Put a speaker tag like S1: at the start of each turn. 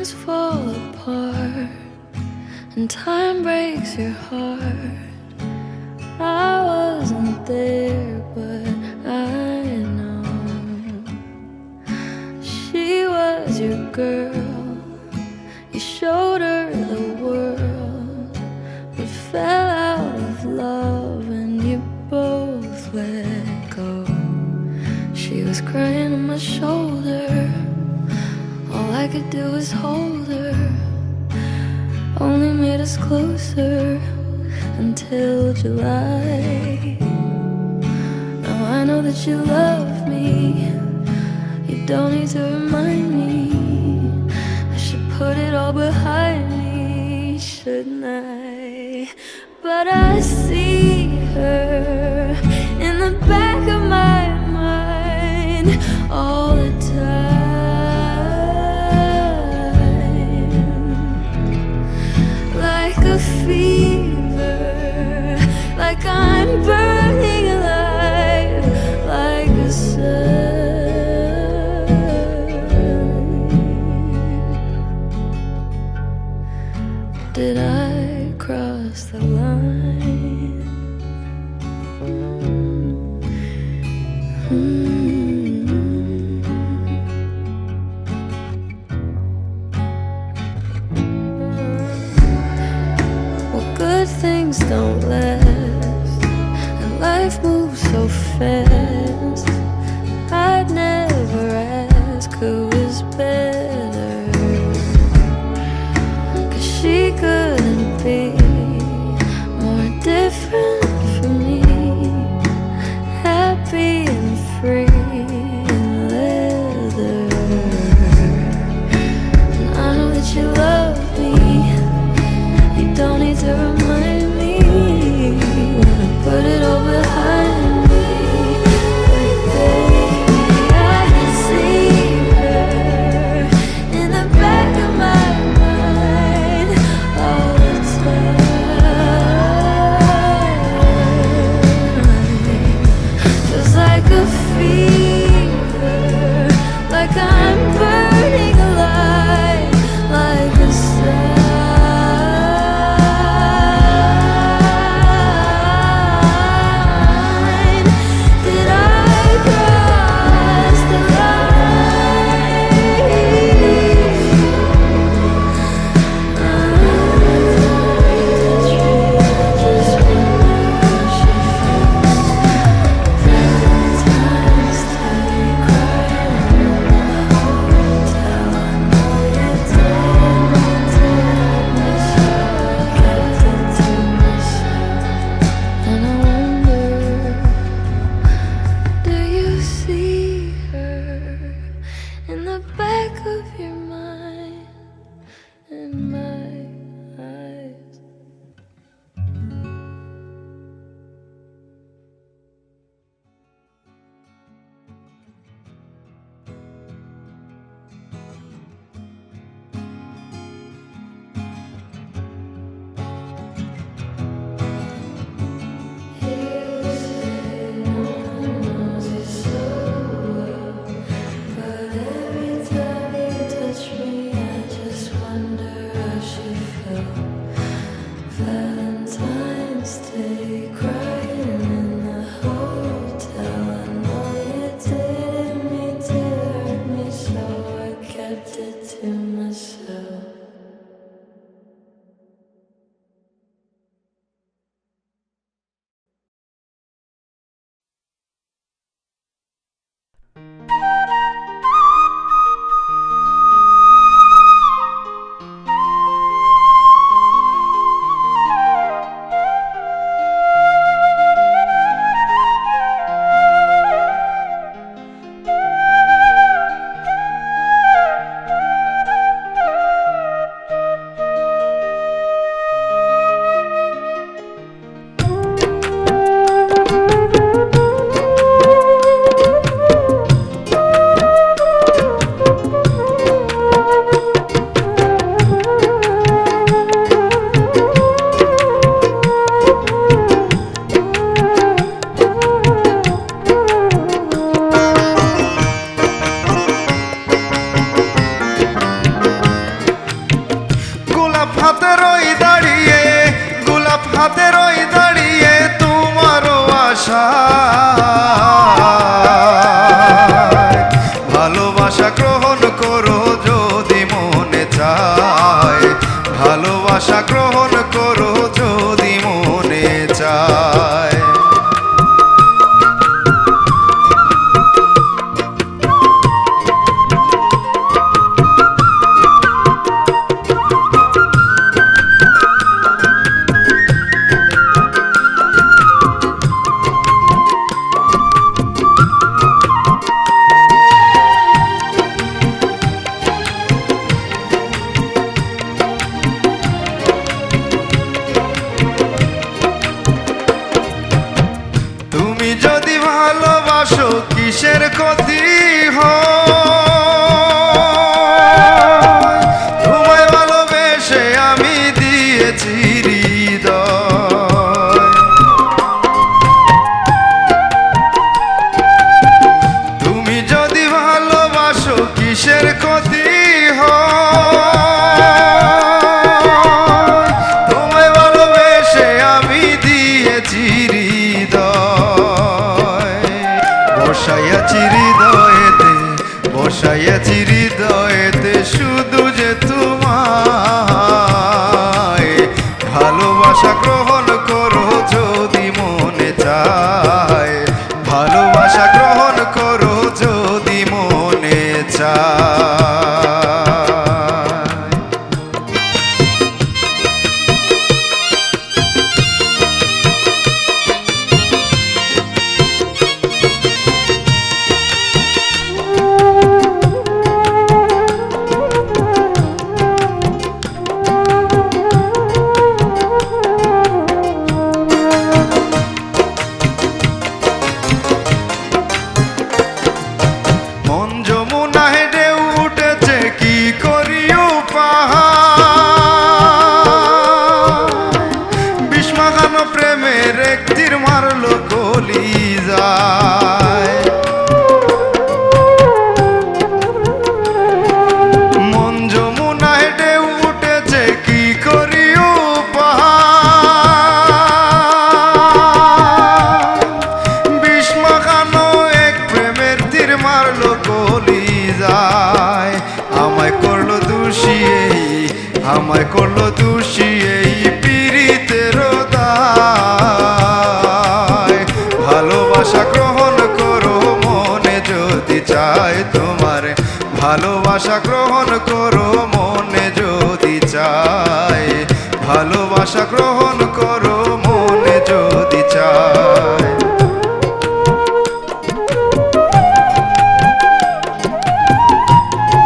S1: things fall apart and time breaks your heart. I wasn't there, but I know she was your girl. You showed her the world, but fell out of love and you both let go. She was crying on my shoulder, all I could do was hold her. Only made us closer until July. Now I know that you love me, you don't need to remind me. I should put it all behind me, shouldn't I? But I see her in the back of my mind all the time, like a fever, like I'm burning alive, like a sun. Did I cross the line? Well, good things don't last, and life moves so fast. I'd never ask who is better, 'cause she couldn't be more different from me. Happy and free in leather. And I know that you love me, you don't need to remind me. Wanna put it all behind me, but baby, I can see her in the back of my mind all the time. Feels like a fever, like I'm burning alive, like a sign. Did I cross the And I wonder, do you see her in the back of your mind, in my eyes? But every time you touch me, I just wonder how she felt. Valentine's Day, crying in the hotel. I know you didn't mean to hurt me, so I kept it to myself.
S2: হাতে রই দাঁড়িয়ে, গোলাপ হাতে রই দাঁড়িয়ে তোমারও আশা। ভালোবাসা গ্রহণ করো যদি মনে চায়, ভালোবাসা গ্রহণ করো যদি মনে চায়। তুমি যদি ভালোবাসো কিসের ক্ষতি হয়, তোমায় ভালোবেসে আমি দিয়েছি হৃদয়। তুমি যদি ভালোবাসো কিসের ক্ষতি হয়, তোমায় ভালোবেসে আমি দিয়েছি বসাইয়াছি হৃদয়েতে, বসাইয়াছি হৃদয়েতে শুধু যে তোমায়। ভালোবাসা গ্রহণ করো যদি মনে চায়, ভালোবাসা গ্রহণ করো যদি মনে চায়। প্রেমের এক তীর মারলো কলিজায়, মন যমুনায় ঢেউ উঠেছে কি করি উপায়। বিষ মাখানো এক প্রেমের তীর মারলো কলিজায়। আমায় করলো দোষী এই, আমায় করলো দোষী এই পীড়িতের দায়। ভালোবাসা গ্রহণ করো মনে যদি চায় তোমার, ভালোবাসা গ্রহণ করো মনে যদি চায়, ভালোবাসা গ্রহণ করো